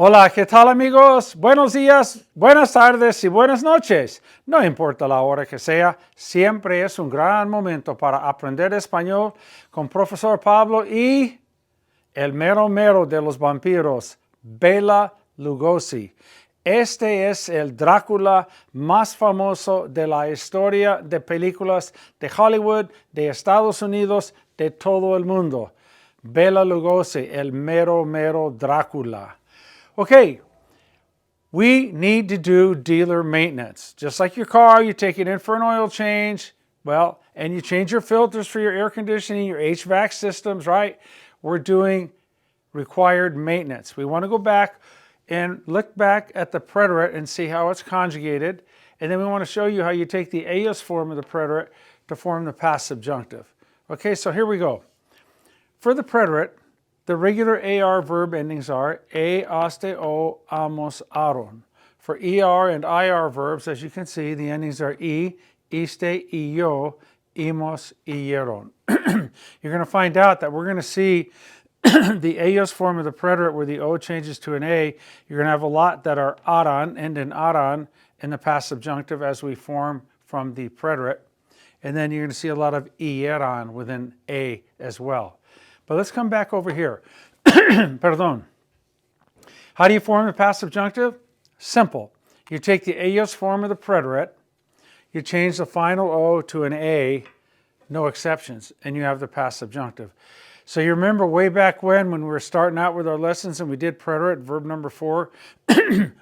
Hola, ¿qué tal amigos? Buenos días, buenas tardes y buenas noches. No importa la hora que sea, siempre es un gran momento para aprender español con Profesor Pablo y el mero mero de los vampiros, Bela Lugosi. Este es el Drácula más famoso de la historia de películas de Hollywood, de Estados Unidos, de todo el mundo. Bela Lugosi, el mero mero Drácula. Okay, we need to do dealer maintenance. Just like your car, you take it in for an oil change, well, and you change your filters for your air conditioning, your HVAC systems, right? We're doing required maintenance. We want to go back and look back at the preterite and see how it's conjugated. And then we want to show you how you take the aorist form of the preterite to form the past subjunctive. Okay, so here we go. For the preterite, the regular AR verb endings are a, aste, o, amos, aron. For ER and IR verbs, as you can see, the endings are e, iste, yo, imos, ieron. You're going to find out that we're going to see the aorist form of the preterite where the o changes to an a. You're going to have a lot that are aran, end in aran, in the past subjunctive as we form from the preterite. And then you're going to see a lot of ieran within a as well. But let's come back over here. Perdón. How do you form the past subjunctive? Simple. You take the aorist form of the preterite, you change the final O to an A, no exceptions, and you have the past subjunctive. So you remember way back when we were starting out with our lessons and we did preterite, verb number 4,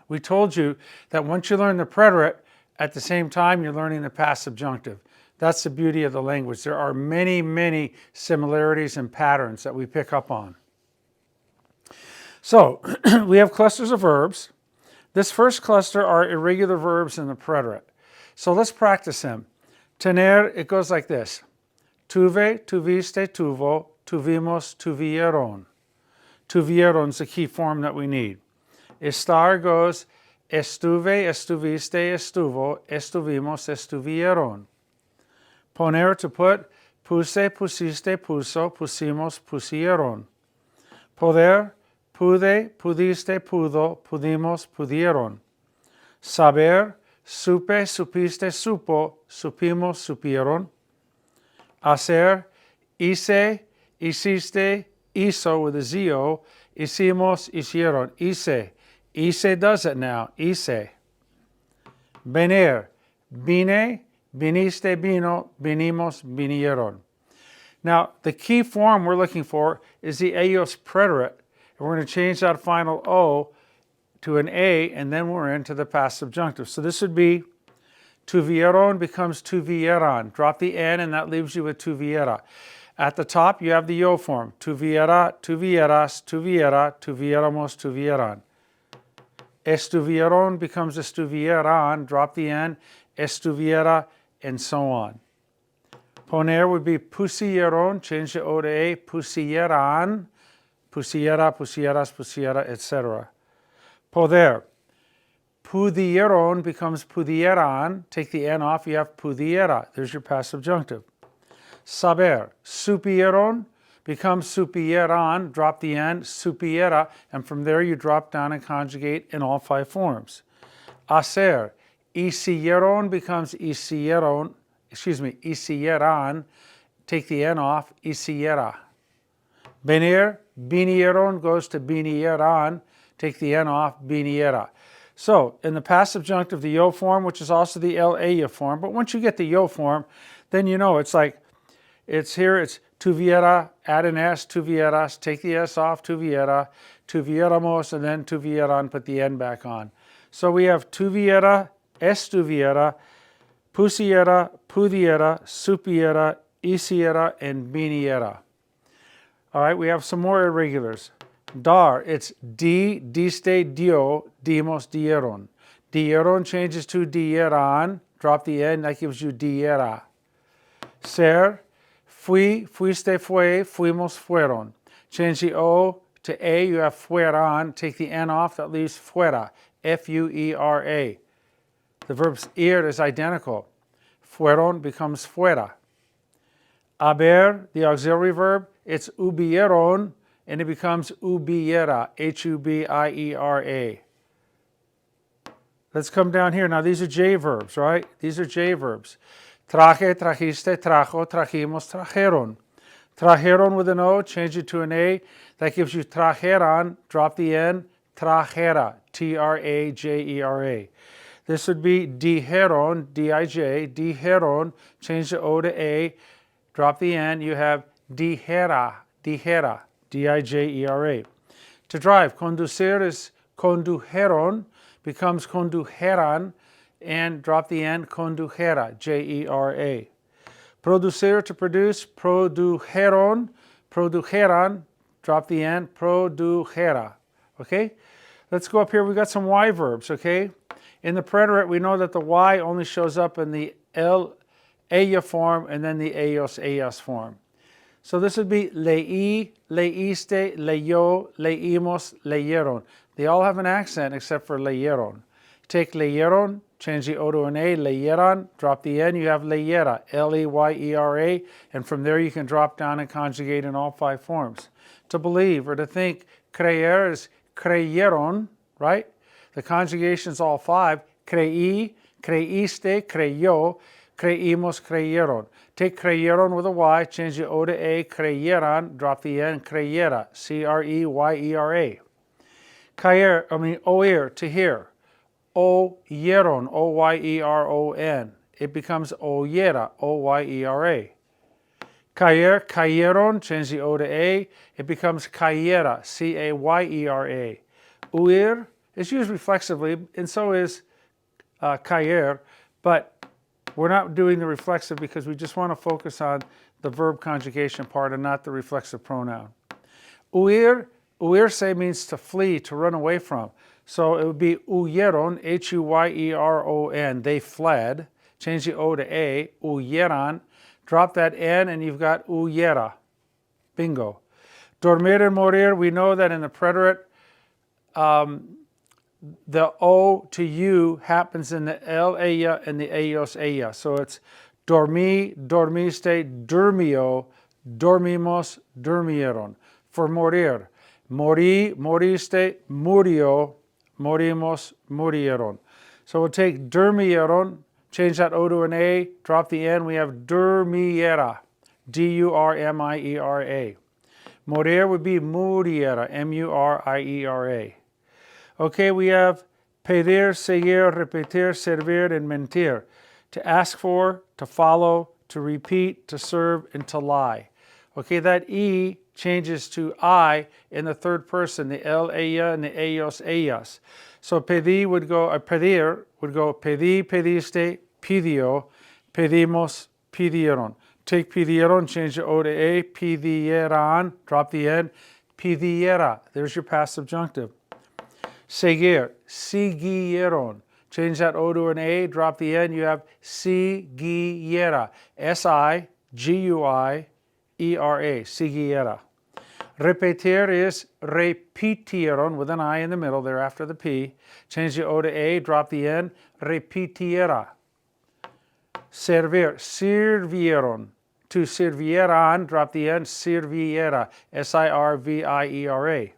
we told you that once you learn the preterite, at the same time you're learning the past subjunctive. That's the beauty of the language. There are many, many similarities and patterns that we pick up on. So we have clusters of verbs. This first cluster are irregular verbs in the preterite. So let's practice them. Tener, it goes like this. Tuve, tuviste, tuvo, tuvimos, tuvieron. Tuvieron is the key form that we need. Estar goes estuve, estuviste, estuvo, estuvimos, estuvieron. Poner, to put, puse, pusiste, puso, pusimos, pusieron. Poder, pude, pudiste, pudo, pudimos, pudieron. Saber, supe, supiste, supo, supimos, supieron. Hacer, hice, hiciste, hizo with a Z-O, hicimos, hicieron. Hice does it now, hice. Venir, vine, viniste, vino, vinimos, vinieron. Now, the key form we're looking for is the aorist preterite. And we're going to change that final O to an A, and then we're into the past subjunctive. So this would be tuvieron becomes tuvieran. Drop the N, and that leaves you with tuviera. At the top, you have the yo form. Tuviera, tuvieras, tuviera, tuviéramos, tuvieran. Estuvieron becomes estuvieran. Drop the N. Estuviera, and so on. Poner would be pusieron, change the O to A, pusieran, pusiera, pusieras, pusiera, etc. Poder. Pudieron becomes pudieran. Take the N off, you have pudiera. There's your past subjunctive. Saber. Supieron becomes supieran. Drop the N, supiera, and from there you drop down and conjugate in all 5 forms. Hacer. Hicieron becomes hicieron, hicieran. Take the N off, hiciera. Venir, vinieron goes to vinieran. Take the N off, viniera. So, in the past subjunctive, the yo form, which is also the LA form, but once you get the yo form, then you know it's like, it's here, it's tuviera, add an S, tuvieras, take the S off, tuviera, tuviéramos, and then tuvieran, put the N back on. So we have tuviera, estuviera, pusiera, pudiera, supiera, hiciera, and viniera. All right, we have some more irregulars. Dar, it's di, diste, dio, dimos, dieron. Dieron changes to dieran. Drop the N, that gives you diera. Ser, fui, fuiste, fue, fuimos, fueron. Change the O to A, you have fueran. Take the N off, that leaves fuera, F-U-E-R-A. The verb ir is identical. Fueron becomes fuera. Haber, the auxiliary verb, it's hubieron, and it becomes hubiera, H-U-B-I-E-R-A. Let's come down here. Now, these are J verbs, right? These are J verbs. Traje, trajiste, trajo, trajimos, trajeron. Trajeron with an O, change it to an A. That gives you trajeran, drop the N, trajera, T-R-A-J-E-R-A. This would be dijeron, D-I-J, dijeron, change the O to A, drop the N, you have dijera, dijera, D-I-J-E-R-A. To drive, conducir is condujeron, becomes condujeran, and drop the N, condujera, J-E-R-A. Producir, to produce, produjeron, produjeran, drop the N, produjera. Okay? Let's go up here. We've got some Y verbs, okay? In the preterite, we know that the Y only shows up in the ella form and then the ellos form. So this would be leí, leíste, leyó, leímos, leyeron. They all have an accent except for leyeron. Take leyeron, change the O to an A, leyeran, drop the N, you have leyera, L-E-Y-E-R-A, and from there you can drop down and conjugate in all 5 forms. To believe or to think, creer is creyeron, right? The conjugation is all 5. Creí, creíste, creyó, creímos, creyeron. Take creyeron with a Y, change the O to A, creyeran, drop the N, creyera, C-R-E-Y-E-R-A. Caer, oír, to hear. Oyeron, O-Y-E-R-O-N. It becomes oyera, O-Y-E-R-A. Caer, cayeron, change the O to A, it becomes cayera, C-A-Y-E-R-A. Huir is used reflexively, and so is caer, but we're not doing the reflexive because we just want to focus on the verb conjugation part and not the reflexive pronoun. Huirse means to flee, to run away from. So it would be huyeron, H-U-Y-E-R-O-N, they fled. Change the O to A, huyeran. Drop that N and you've got huyera. Bingo. Dormir and morir, we know that in the preterite, the O to U happens in the L, ella, and the ellos, ella. So it's dormí, dormiste, durmió, dormimos, durmieron. For morir, morí, moriste, murió, morimos, murieron. So we'll take durmieron, change that O to an A, drop the N, we have durmiera, D-U-R-M-I-E-R-A. Morir would be muriera, M-U-R-I-E-R-A. Okay, we have pedir, seguir, repetir, servir, and mentir. To ask for, to follow, to repeat, to serve, and to lie. Okay, that E changes to I in the third person, the El, ella, and the ellos, ellas. So pedir would go pedí, pediste, pidió, pedimos, pidieron. Take pidieron, change the O to A, pidieran, drop the N, pidiera. There's your past subjunctive. Seguir, siguieron. Change that O to an A, drop the N, you have siguiera. S-I-G-U-I-E-R-A, siguiera. Repetir is repitieron with an I in the middle there after the P. Change the O to A, drop the N, repitiera. Servir, sirvieron. To sirvieran, drop the N, sirviera. S-I-R-V-I-E-R-A.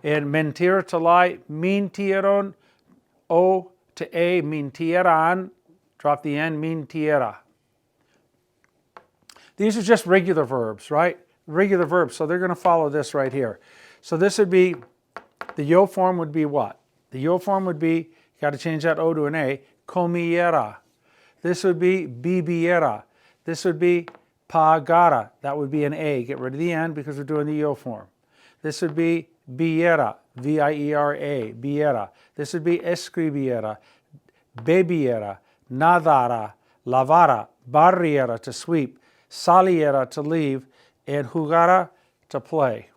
And mentir, to lie, mintieron, O to A, mintieran, drop the N, mintiera. These are just regular verbs, right? Regular verbs, so they're going to follow this right here. So this would be, the yo form would be what? The yo form would be, you got to change that O to an A, comiera. This would be bibiera. This would be pagara. That would be an A. Get rid of the N because we're doing the yo form. This would be viera, V-I-E-R-A, viera. This would be escribiera, bebiera, nadara, lavara, barriera, to sweep, saliera, to leave, and jugara, to play.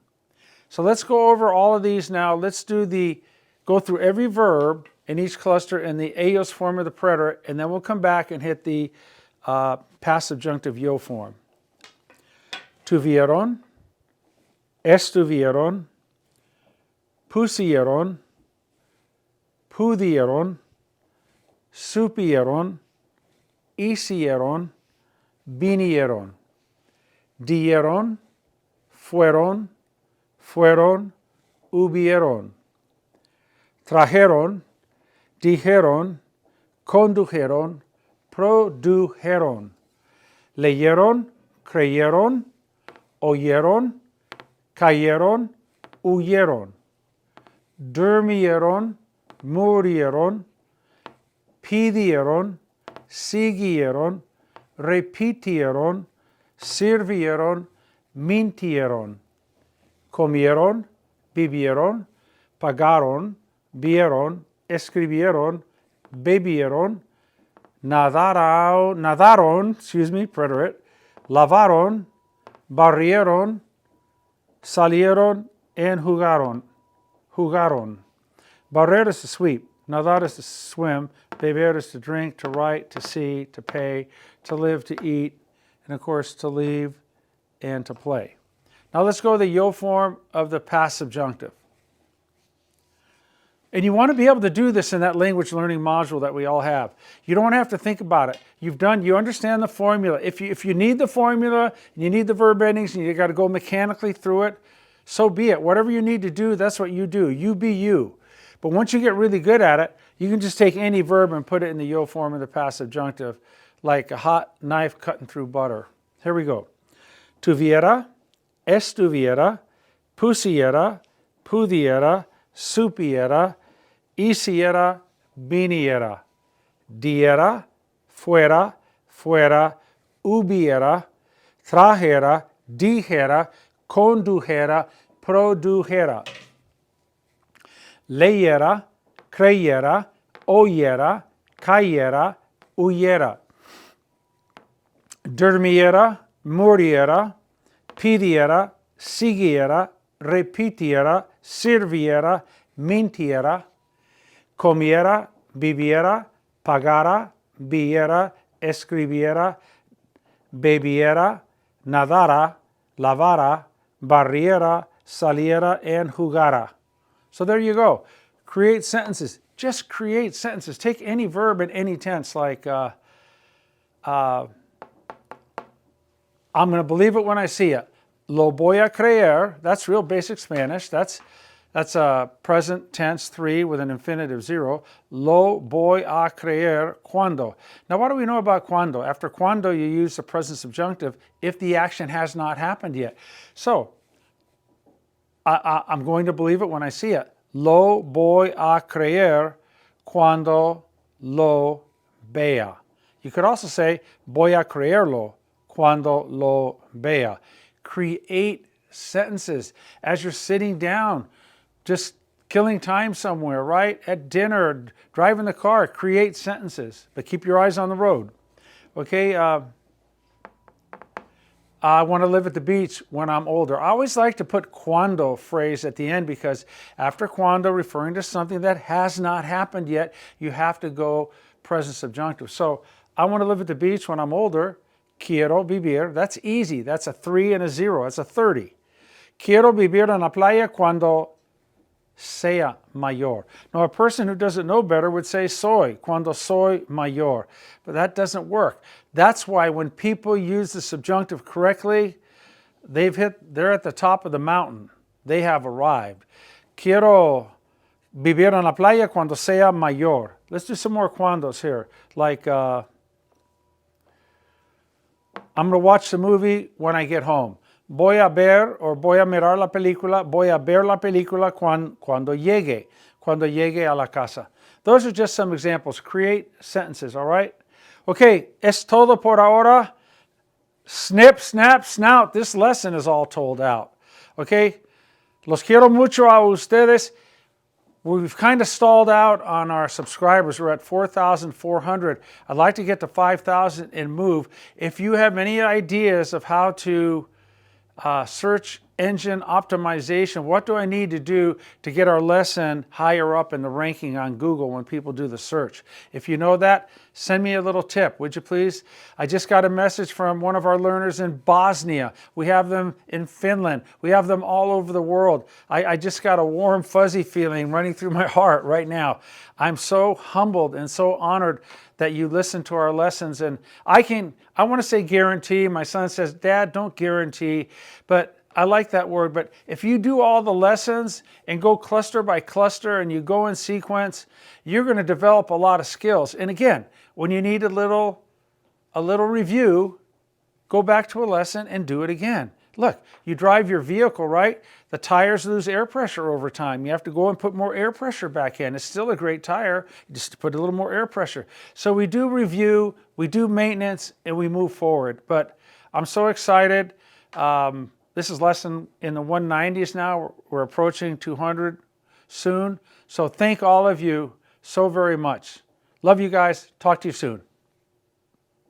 So let's go over all of these now. Let's go through every verb in each cluster in the ellos form of the preterite, and then we'll come back and hit the past subjunctive yo form. Tuvieron, estuvieron, pusieron, pudieron, supieron, hicieron, vinieron, dieron, fueron, fueron, hubieron. Trajeron, dijeron, condujeron, produjeron. Leyeron, creyeron, oyeron, cayeron, huyeron. Durmieron, murieron, pidieron, siguieron, repitieron, sirvieron, mintieron. Comieron, vivieron, pagaron, vieron, escribieron, bebieron, nadaron, preterite, lavaron, barrieron, salieron, and jugaron. Barrer is to sweep, nadar is to swim, beber is to drink, to write, to see, to pay, to live, to eat, and of course to leave and to play. Now let's go to the yo form of the past subjunctive. And you want to be able to do this in that language learning module that we all have. You don't have to think about it. You understand the formula. If you need the formula, and you need the verb endings, and you got to go mechanically through it, so be it. Whatever you need to do, that's what you do. You be you. But once you get really good at it, you can just take any verb and put it in the yo form of the past subjunctive, like a hot knife cutting through butter. Here we go. Tuviera, estuviera, pusiera, pudiera, supiera, hiciera, viniera, diera, fuera, fuera, hubiera, trajera, dijera, condujera, produjera. Leyera, creyera, oyera, cayera, huyera. Durmiera, muriera, pidiera, siguiera, repitiera, sirviera, mintiera. Comiera, viviera, pagara, viera, escribiera, bebiera, nadara, lavara, barriera, saliera, and jugara. So there you go. Create sentences. Just create sentences. Take any verb in any tense, like I'm going to believe it when I see it. Lo voy a creer. That's real basic Spanish. That's a present tense 3 with an infinitive 0. Lo voy a creer cuando. Now, what do we know about cuando? After cuando, you use the present subjunctive if the action has not happened yet. So, I'm going to believe it when I see it. Lo voy a creer cuando lo vea. You could also say, voy a creerlo cuando lo vea. Create sentences as you're sitting down, just killing time somewhere, right? At dinner, driving the car, create sentences, but keep your eyes on the road. Okay, I want to live at the beach when I'm older. I always like to put cuando phrase at the end because after cuando, referring to something that has not happened yet, you have to go present subjunctive. So I want to live at the beach when I'm older. Quiero vivir. That's easy. That's a 3 and a 0. That's a 30. Quiero vivir en la playa cuando sea mayor. Now, a person who doesn't know better would say soy, cuando soy mayor. But that doesn't work. That's why when people use the subjunctive correctly, they're at the top of the mountain. They have arrived. Quiero vivir en la playa cuando sea mayor. Let's do some more cuandos here. Like, I'm going to watch the movie when I get home. Voy a ver or voy a mirar la película, voy a ver la película cuando llegue a la casa. Those are just some examples. Create sentences, all right? Okay, es todo por ahora. Snip, snap, snout. This lesson is all told out. Okay? Los quiero mucho a ustedes. We've kind of stalled out on our subscribers. We're at 4,400. I'd like to get to 5,000 and move. If you have any ideas of how to search engine optimization, what do I need to do to get our lesson higher up in the ranking on Google when people do the search? If you know that, send me a little tip, would you please? I just got a message from one of our learners in Bosnia. We have them in Finland. We have them all over the world. I just got a warm, fuzzy feeling running through my heart right now. I'm so humbled and so honored that you listen to our lessons. And I want to say guarantee. My son says, Dad, don't guarantee. But I like that word, but if you do all the lessons and go cluster by cluster and you go in sequence, you're going to develop a lot of skills. And again, when you need a little review, go back to a lesson and do it again. Look, you drive your vehicle, right? The tires lose air pressure over time. You have to go and put more air pressure back in. It's still a great tire, just put a little more air pressure. So we do review, we do maintenance, and we move forward. But I'm so excited. This is lesson in the 190s now. We're approaching 200 soon. So thank all of you so very much. Love you guys. Talk to you soon.